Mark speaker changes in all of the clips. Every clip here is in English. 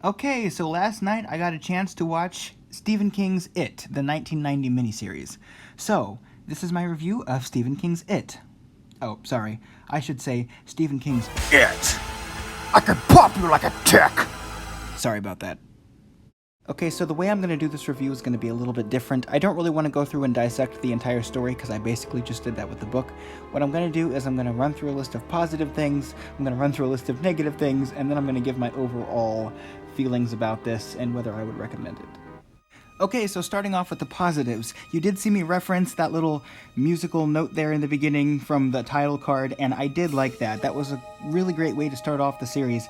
Speaker 1: Okay, so last night I got a chance to watch Stephen King's It, the 1990 miniseries. So, this is my review of Stephen King's It. Oh, sorry. I should say Stephen King's It. I can pop you like a tick! Sorry about that. Okay, so the way I'm going to do this review is going to be a little bit different. I don't really want to go through and dissect the entire story because I basically just did that with the book. What I'm going to do is I'm going to run through a list of positive things, I'm going to run through a list of negative things, and then I'm going to give my overall feelings about this and whether I would recommend it. Okay, so starting off with the positives, you did see me reference that little musical note there in the beginning from the title card, and I did like that. That was a really great way to start off the series.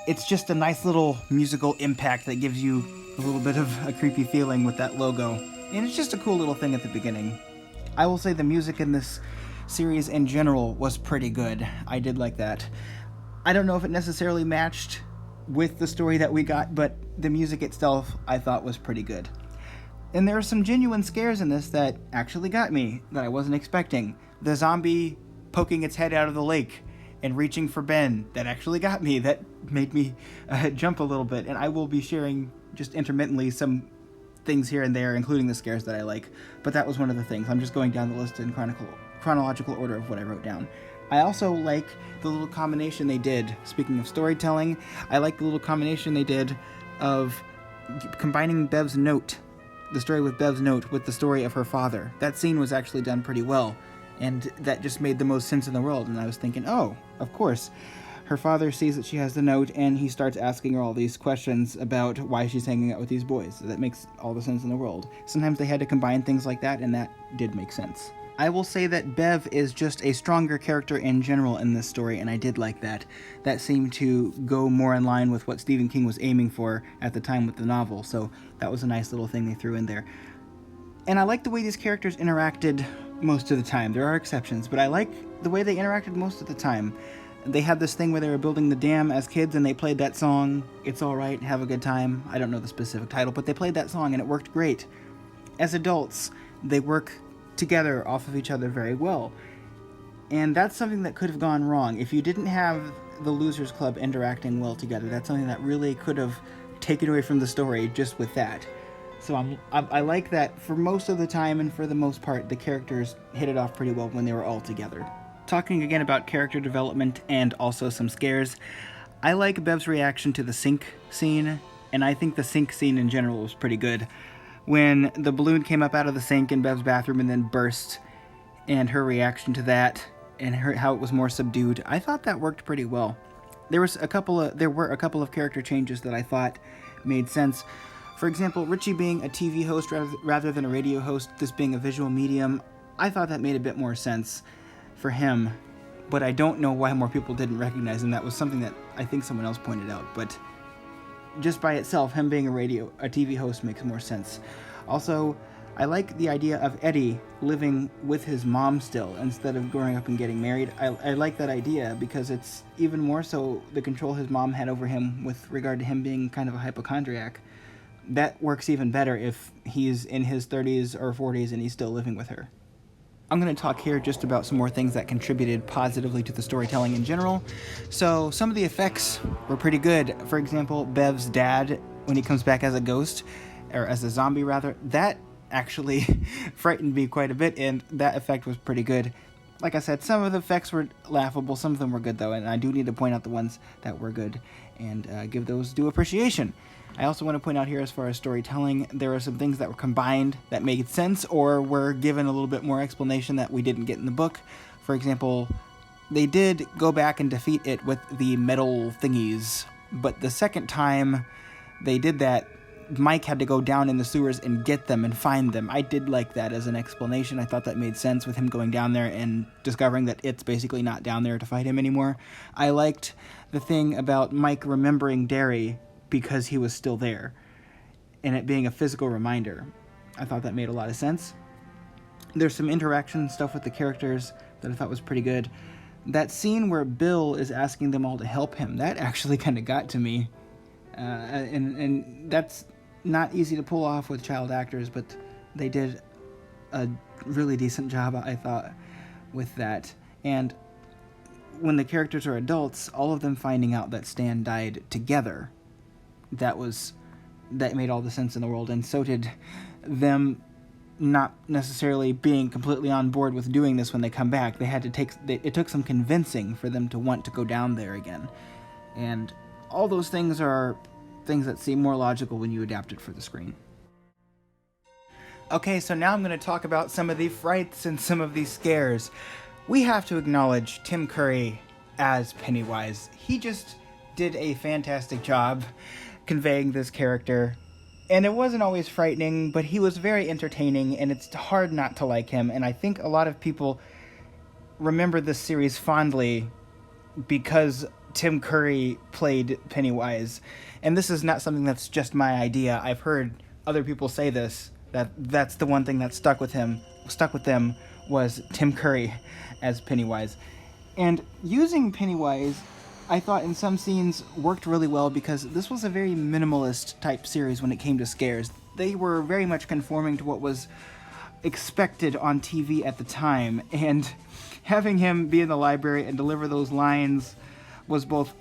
Speaker 1: It's just a nice little musical impact that gives you a little bit of a creepy feeling with that logo. And it's just a cool little thing at the beginning. I will say the music in this series in general was pretty good. I did like that. I don't know if it necessarily matched with the story that we got, but the music itself I thought was pretty good. And there are some genuine scares in this that actually got me, that I wasn't expecting. The zombie poking its head out of the lake and reaching for Ben, that actually got me, that made me jump a little bit, and I will be sharing just intermittently some things here and there, including the scares that I like, but that was one of the things. I'm just going down the list in chronological order of what I wrote down. I also like the little combination they did, speaking of storytelling, I like the little combination they did of combining Bev's note, the story with Bev's note, with the story of her father. That scene was actually done pretty well. And that just made the most sense in the world. And I was thinking, oh, of course. Her father sees that she has the note, and he starts asking her all these questions about why she's hanging out with these boys. So that makes all the sense in the world. Sometimes they had to combine things like that, and that did make sense. I will say that Bev is just a stronger character in general in this story, and I did like that. That seemed to go more in line with what Stephen King was aiming for at the time with the novel, so that was a nice little thing they threw in there. And I like the way these characters interacted most of the time. There are exceptions, but I like the way they interacted most of the time. They had this thing where they were building the dam as kids, and they played that song, It's Alright, Have a Good Time. I don't know the specific title, but they played that song, and it worked great. As adults, they work together off of each other very well. And that's something that could have gone wrong. If you didn't have the Losers Club interacting well together, that's something that really could have taken away from the story just with that. So I like that for most of the time and for the most part, the characters hit it off pretty well when they were all together. Talking again about character development and also some scares, I like Bev's reaction to the sink scene, and I think the sink scene in general was pretty good. When the balloon came up out of the sink in Bev's bathroom and then burst, and her reaction to that, and how it was more subdued, I thought that worked pretty well. There were a couple of character changes that I thought made sense. For example, Richie being a TV host rather than a radio host, this being a visual medium, I thought that made a bit more sense for him, but I don't know why more people didn't recognize him. That was something that I think someone else pointed out, but just by itself, him being a TV host makes more sense. Also, I like the idea of Eddie living with his mom still instead of growing up and getting married. I like that idea because it's even more so the control his mom had over him with regard to him being kind of a hypochondriac. That works even better if he's in his 30s or 40s and he's still living with her. I'm going to talk here just about some more things that contributed positively to the storytelling in general. So some of the effects were pretty good. For example, Bev's dad, when he comes back as a ghost, or as a zombie rather, that actually frightened me quite a bit, and that effect was pretty good. Like I said, some of the effects were laughable, some of them were good though, and I do need to point out the ones that were good and give those due appreciation. I also want to point out here, as far as storytelling, there are some things that were combined that made sense or were given a little bit more explanation that we didn't get in the book. For example, they did go back and defeat it with the metal thingies, but the second time they did that, Mike had to go down in the sewers and get them and find them. I did like that as an explanation. I thought that made sense with him going down there and discovering that it's basically not down there to fight him anymore. I liked the thing about Mike remembering Derry because he was still there, and it being a physical reminder. I thought that made a lot of sense. There's some interaction stuff with the characters that I thought was pretty good. That scene where Bill is asking them all to help him, that actually kind of got to me. And that's not easy to pull off with child actors, but they did a really decent job, I thought, with that. And when the characters are adults, all of them finding out that Stan died together that made all the sense in the world, and so did them not necessarily being completely on board with doing this when they come back. They had to it took some convincing for them to want to go down there again. And all those things are things that seem more logical when you adapt it for the screen. Okay, so now I'm going to talk about some of the frights and some of these scares. We have to acknowledge Tim Curry as Pennywise. He just did a fantastic job conveying this character. And it wasn't always frightening, but he was very entertaining, and it's hard not to like him. And I think a lot of people remember this series fondly because Tim Curry played Pennywise. And this is not something that's just my idea. I've heard other people say this, that's the one thing that stuck with them was Tim Curry as Pennywise. And using Pennywise, I thought in some scenes worked really well because this was a very minimalist type series when it came to scares. They were very much conforming to what was expected on TV at the time, and having him be in the library and deliver those lines was both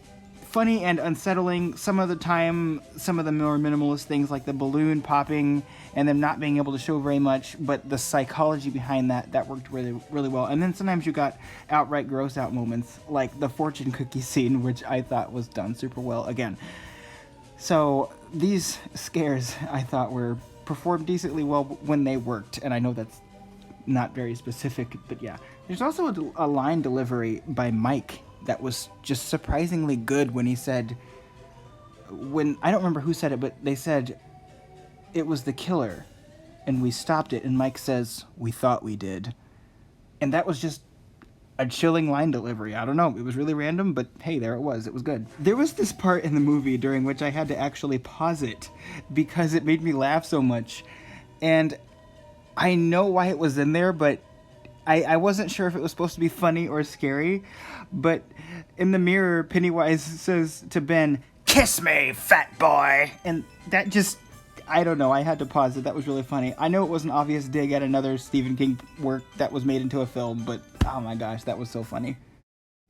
Speaker 1: funny and unsettling. Some of the time, some of the more minimalist things like the balloon popping and them not being able to show very much, but the psychology behind that worked really, really well. And then sometimes you got outright gross out moments like the fortune cookie scene, which I thought was done super well again. So these scares I thought were performed decently well when they worked, and I know that's not very specific, but yeah. There's also a line delivery by Mike that was just surprisingly good when he said, I don't remember who said it, but they said, "It was the killer, and we stopped it," and Mike says, "We thought we did." And that was just a chilling line delivery. I don't know, it was really random, but hey, there it was good. There was this part in the movie during which I had to actually pause it because it made me laugh so much. And I know why it was in there, but I wasn't sure if it was supposed to be funny or scary. But in the mirror, Pennywise says to Ben, "Kiss me, fat boy!" And that just, I don't know, I had to pause it. That was really funny. I know it was an obvious dig at another Stephen King work that was made into a film, but oh my gosh, that was so funny.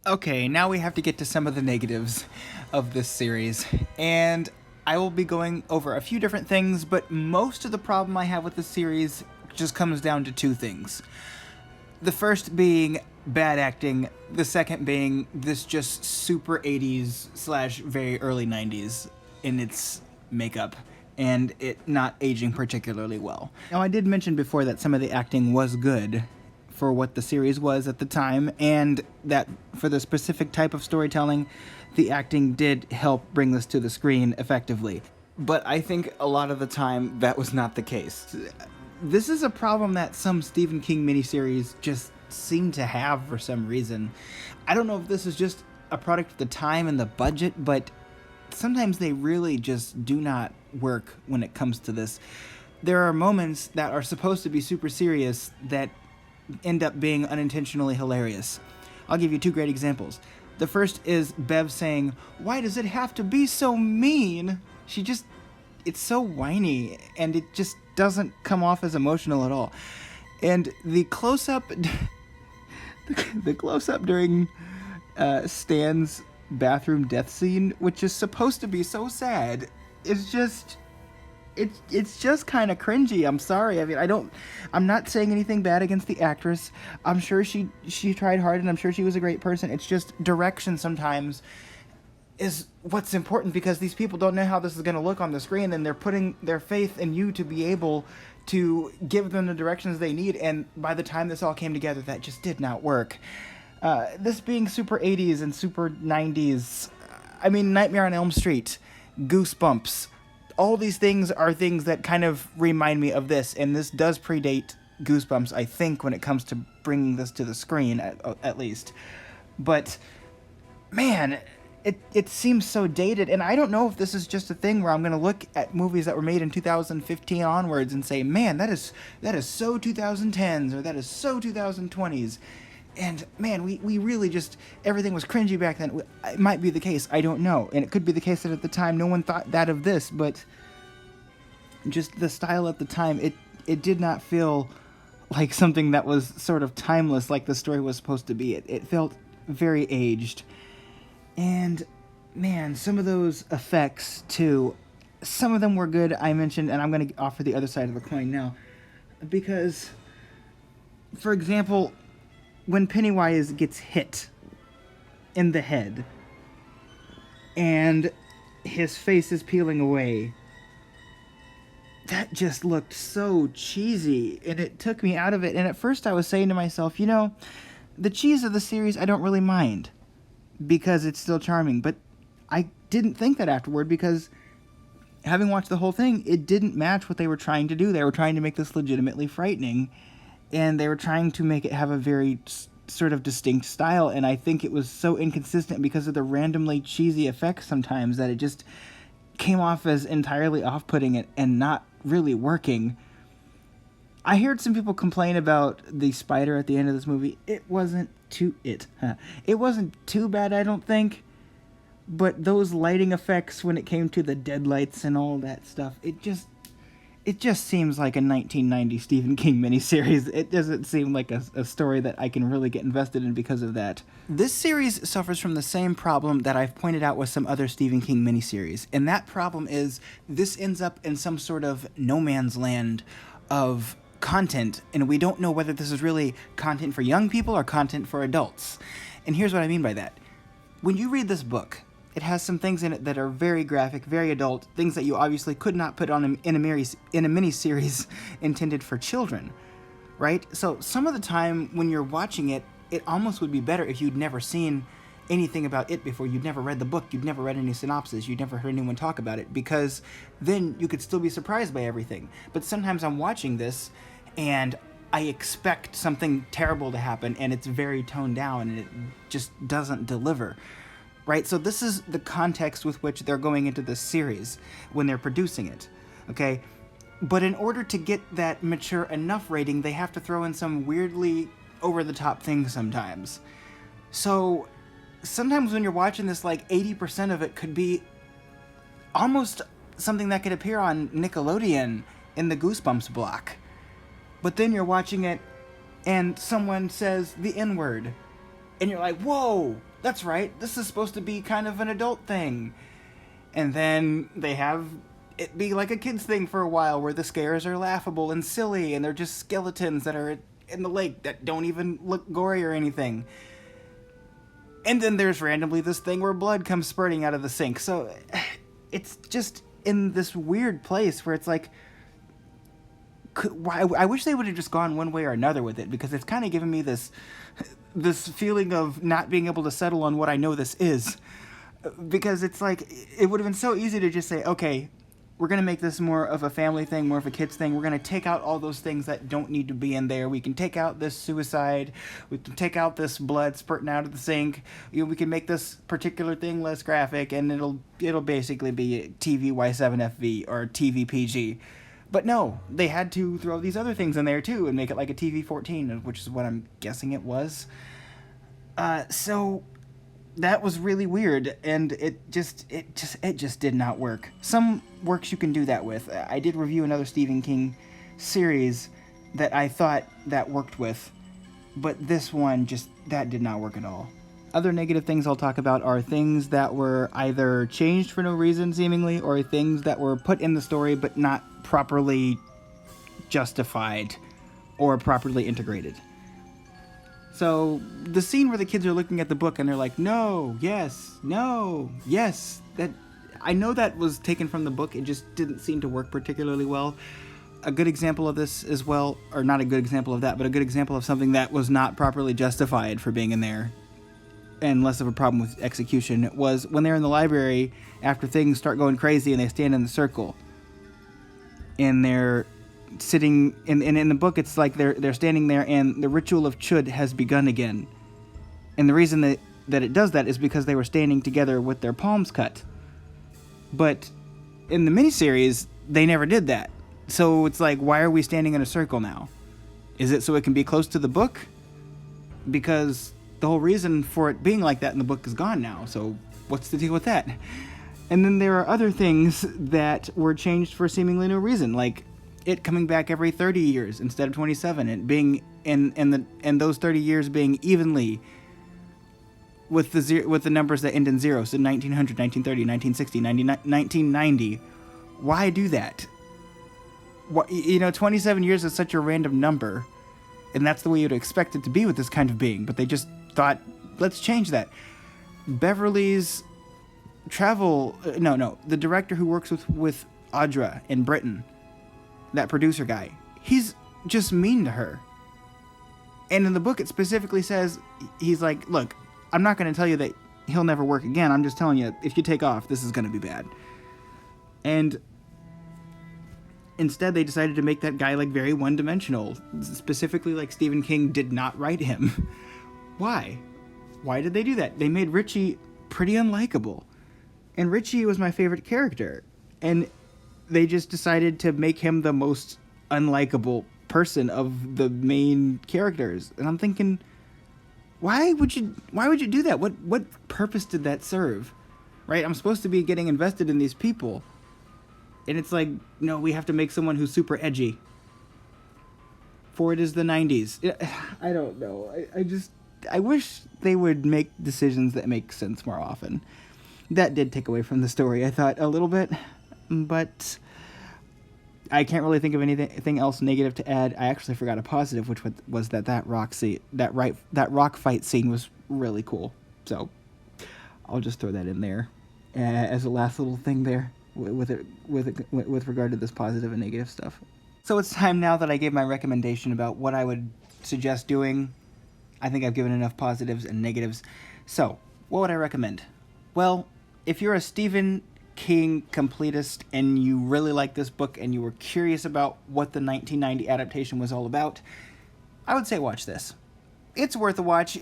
Speaker 1: Okay, now we have to get to some of the negatives of this series. And I will be going over a few different things, but most of the problem I have with this series just comes down to two things. The first being bad acting, the second being this just super 80s / very early 90s in its makeup, and it not aging particularly well. Now, I did mention before that some of the acting was good for what the series was at the time, and that for the specific type of storytelling, the acting did help bring this to the screen effectively. But I think a lot of the time that was not the case. This is a problem that some Stephen King miniseries just seem to have for some reason. I don't know if this is just a product of the time and the budget, but sometimes they really just do not work when it comes to this. There are moments that are supposed to be super serious that end up being unintentionally hilarious. I'll give you two great examples. The first is Bev saying, "Why does it have to be so mean?" It's so whiny, and it just doesn't come off as emotional at all. And the close-up during Stan's bathroom death scene, which is supposed to be so sad, is just it's just kind of cringy. I'm sorry. I mean, I'm not saying anything bad against the actress. I'm sure she tried hard, and I'm sure she was a great person. It's just direction sometimes is what's important, because these people don't know how this is going to look on the screen, and they're putting their faith in you to be able to give them the directions they need, and by the time this all came together, that just did not work. This being super 80s and super 90s, I mean, Nightmare on Elm Street, Goosebumps, all these things are things that kind of remind me of this, and this does predate Goosebumps, I think, when it comes to bringing this to the screen, at least. But, man, it seems so dated, and I don't know if this is just a thing where I'm going to look at movies that were made in 2015 onwards and say, man, that is so 2010s, or that is so 2020s. And man, we really just, everything was cringy back then. It might be the case, I don't know. And it could be the case that at the time no one thought that of this, but just the style at the time, it did not feel like something that was sort of timeless like the story was supposed to be. It felt very aged. And man, some of those effects too, some of them were good, I mentioned, and I'm going to offer the other side of the coin now. Because, for example, when Pennywise gets hit in the head and his face is peeling away, that just looked so cheesy, and it took me out of it. And at first I was saying to myself, the cheese of the series I don't really mind, because it's still charming. But I didn't think that afterward, because having watched the whole thing, it didn't match what they were trying to do. They were trying to make this legitimately frightening, and they were trying to make it have a very sort of distinct style, and I think it was so inconsistent because of the randomly cheesy effects sometimes that it just came off as entirely off-putting and not really working. I heard some people complain about the spider at the end of this movie. It wasn't too bad, I don't think. But those lighting effects when it came to the deadlights and all that stuff, it just seems like a 1990 Stephen King miniseries. It doesn't seem like a story that I can really get invested in because of that. This series suffers from the same problem that I've pointed out with some other Stephen King miniseries, and that problem is this ends up in some sort of no man's land of content, and we don't know whether this is really content for young people or content for adults. And here's what I mean by that. When you read this book, it has some things in it that are very graphic, very adult, things that you obviously could not put on in a miniseries intended for children, right? So some of the time when you're watching it, it almost would be better if you'd never seen anything about it before. You'd never read the book, you'd never read any synopsis, you'd never heard anyone talk about it, because then you could still be surprised by everything. But sometimes I'm watching this and I expect something terrible to happen, and it's very toned down and it just doesn't deliver. Right, so this is the context with which they're going into this series when they're producing it, okay? But in order to get that mature enough rating, they have to throw in some weirdly over-the-top things sometimes. So sometimes when you're watching this, like 80% of it could be almost something that could appear on Nickelodeon in the Goosebumps block. But then you're watching it and someone says the N-word, and you're like, whoa! That's right, this is supposed to be kind of an adult thing. And then they have it be like a kid's thing for a while, where the scares are laughable and silly, and they're just skeletons that are in the lake that don't even look gory or anything. And then there's randomly this thing where blood comes spurting out of the sink. So it's just in this weird place where it's like, I wish they would have just gone one way or another with it, because it's kind of giving me this feeling of not being able to settle on what I know this is. Because it's like, it would have been so easy to just say, okay, we're going to make this more of a family thing, more of a kids thing. We're going to take out all those things that don't need to be in there. We can take out this suicide. We can take out this blood spurting out of the sink. We can make this particular thing less graphic, and it'll basically be TV Y7FV or TV PG. But no, they had to throw these other things in there too and make it like a TV 14, which is what I'm guessing it was. So that was really weird, and it just did not work. Some works you can do that with. I did review another Stephen King series that I thought that worked with, but this one that did not work at all. Other negative things I'll talk about are things that were either changed for no reason, seemingly, or things that were put in the story but not properly justified or properly integrated. So, the scene where the kids are looking at the book and they're like, no, yes, that I know that was taken from the book, it just didn't seem to work particularly well. A good example of this as well, or not a good example of that, but a good example of something that was not properly justified for being in there, and less of a problem with execution, was when they're in the library after things start going crazy and they stand in the circle. And they're sitting, in the book it's like they're standing there and the ritual of Chud has begun again. And the reason that it does that is because they were standing together with their palms cut. But in the miniseries, they never did that. So it's like, why are we standing in a circle now? Is it so it can be close to the book? Because the whole reason for it being like that in the book is gone now, so what's the deal with that? And then there are other things that were changed for seemingly no reason, like it coming back every 30 years instead of 27, and being in those 30 years being evenly with the numbers that end in zero, so 1900, 1930, 1960, 1990, Why do that? What, 27 years is such a random number, and that's the way you'd expect it to be with this kind of being, but they just thought, let's change that. Beverly's the director who works with Audra in Britain, that producer guy, he's just mean to her. And in the book, it specifically says, he's like, look, I'm not going to tell you that he'll never work again. I'm just telling you, if you take off, this is going to be bad. And instead, they decided to make that guy, like, very one-dimensional. Specifically, like, Stephen King did not write him. Why? Why did they do that? They made Richie pretty unlikable. And Richie was my favorite character. And they just decided to make him the most unlikable person of the main characters. And I'm thinking, why would you do that? What purpose did that serve? Right? I'm supposed to be getting invested in these people. And it's like, no, we have to make someone who's super edgy. For it is the 90s. I don't know. I wish they would make decisions that make sense more often. That did take away from the story, I thought, a little bit. But I can't really think of anything else negative to add. I actually forgot a positive, which was that rock fight scene was really cool. So I'll just throw that in there as a last little thing there with regard to this positive and negative stuff. So it's time now that I gave my recommendation about what I would suggest doing. I think I've given enough positives and negatives. So what would I recommend? Well, if you're a Stephen King completist and you really like this book and you were curious about what the 1990 adaptation was all about, I would say watch this. It's worth a watch.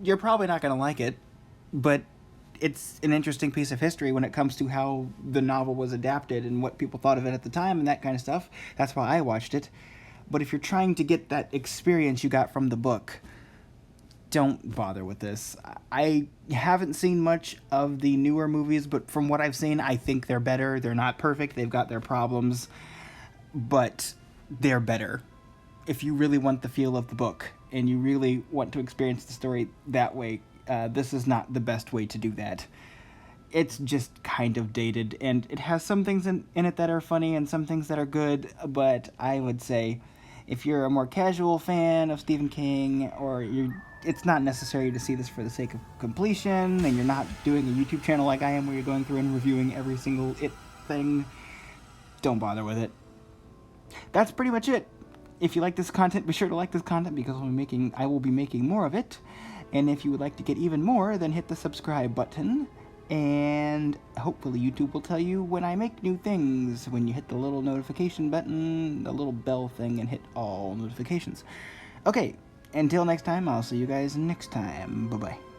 Speaker 1: You're probably not going to like it, but it's an interesting piece of history when it comes to how the novel was adapted and what people thought of it at the time and that kind of stuff. That's why I watched it. But if you're trying to get that experience you got from the book, don't bother with this. I haven't seen much of the newer movies, but from what I've seen, I think they're better. They're not perfect. They've got their problems, but they're better. If you really want the feel of the book and you really want to experience the story that way, this is not the best way to do that. It's just kind of dated, and it has some things in it that are funny and some things that are good, but I would say if you're a more casual fan of Stephen King, or it's not necessary to see this for the sake of completion, and you're not doing a YouTube channel like I am where you're going through and reviewing every single It thing, don't bother with it. That's pretty much it. If you like this content, be sure to like this content because I will be making more of it. And if you would like to get even more, then hit the subscribe button. And hopefully YouTube will tell you when I make new things, when you hit the little notification button, the little bell thing, and hit all notifications. Okay, until next time, I'll see you guys next time. Bye-bye.